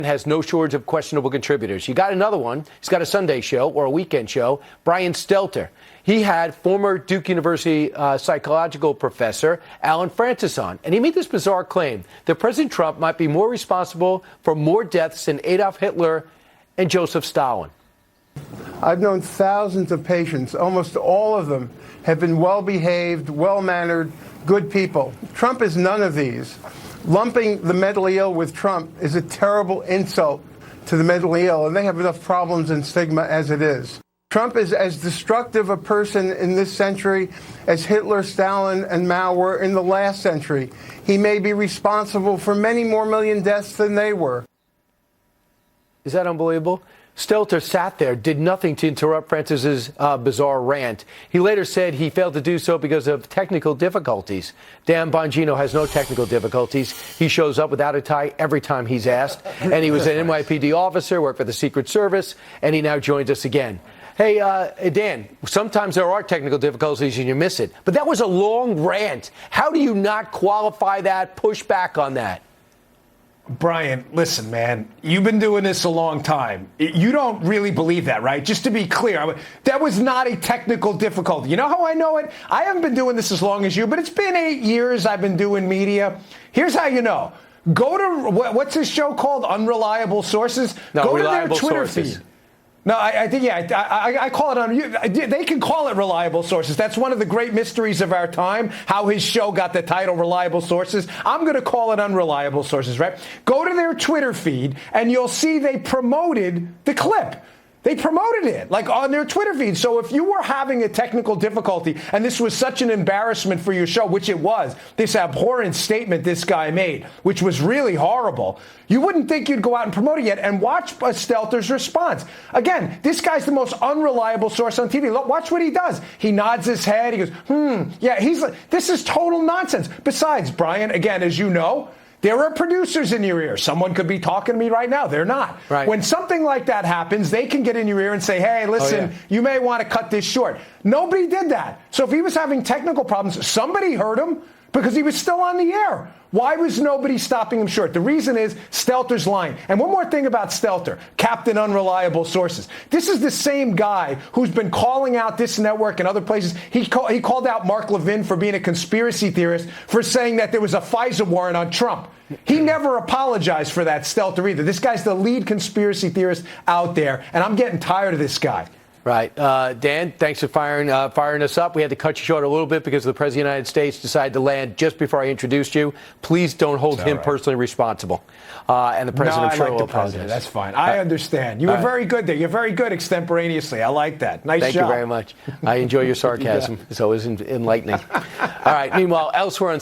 has no shortage of questionable contributors. You got another one. He's got a Sunday show or a weekend show. Brian Stelter. He had former Duke University psychological professor Alan Francis on, and he made this bizarre claim that President Trump might be more responsible for more deaths than Adolf Hitler and Joseph Stalin. I've known thousands of patients. Almost all of them have been well-behaved, well-mannered, good people. Trump is none of these. Lumping the mentally ill with Trump is a terrible insult to the mentally ill, and they have enough problems and stigma as it is. Trump is as destructive a person in this century as Hitler, Stalin, and Mao were in the last century. He may be responsible for many more million deaths than they were. Is that unbelievable? Stelter sat there, did nothing to interrupt Francis's bizarre rant. He later said he failed to do so because of technical difficulties. Dan Bongino has no technical difficulties. He shows up without a tie every time he's asked. And he was an NYPD officer, worked for the Secret Service, and he now joins us again. Hey, Dan, sometimes there are technical difficulties and you miss it. But that was a long rant. How do you not qualify that, push back on that? Brian, listen, man, you've been doing this a long time. You don't really believe that, right? Just to be clear, that was not a technical difficulty. You know how I know it? I haven't been doing this as long as you, but it's been 8 years I've been doing media. Here's how you know. Go to, what's this show called? Unreliable Sources? No, Go to Reliable their Twitter Sources. feed. No, I think, I call it they can call it Reliable Sources. That's one of the great mysteries of our time, how his show got the title Reliable Sources. I'm going to call it Unreliable Sources, right? Go to their Twitter feed, and you'll see they promoted the clip. They promoted it, like on their Twitter feed. So if you were having a technical difficulty, and this was such an embarrassment for your show, which it was, this abhorrent statement this guy made, which was really horrible, you wouldn't think you'd go out and promote it yet. And watch Stelter's response. Again, this guy's the most unreliable source on TV. Look, watch what he does. He nods his head. He goes, yeah, he's like, this is total nonsense. Besides, Brian, again, as you know, there are producers in your ear. Someone could be talking to me right now. They're not. Right. When something like that happens, they can get in your ear and say, hey, listen, you may want to cut this short. Nobody did that. So if he was having technical problems, somebody heard him because he was still on the air. Why was nobody stopping him short? The reason is Stelter's lying. And one more thing about Stelter, Captain Unreliable Sources. This is the same guy who's been calling out this network and other places. He called out Mark Levin for being a conspiracy theorist, for saying that there was a FISA warrant on Trump. He never apologized for that, Stelter, either. This guy's the lead conspiracy theorist out there, and I'm getting tired of this guy. Right. Dan, thanks for firing us up. We had to cut you short a little bit because the President of the United States decided to land just before I introduced you. Please don't hold him personally responsible. And the President, no, I like the President. That's fine. I understand. You were very good there. You're very good extemporaneously. I like that. Nice job. Thank you very much. I enjoy your sarcasm. It's always enlightening. All right. Meanwhile, elsewhere on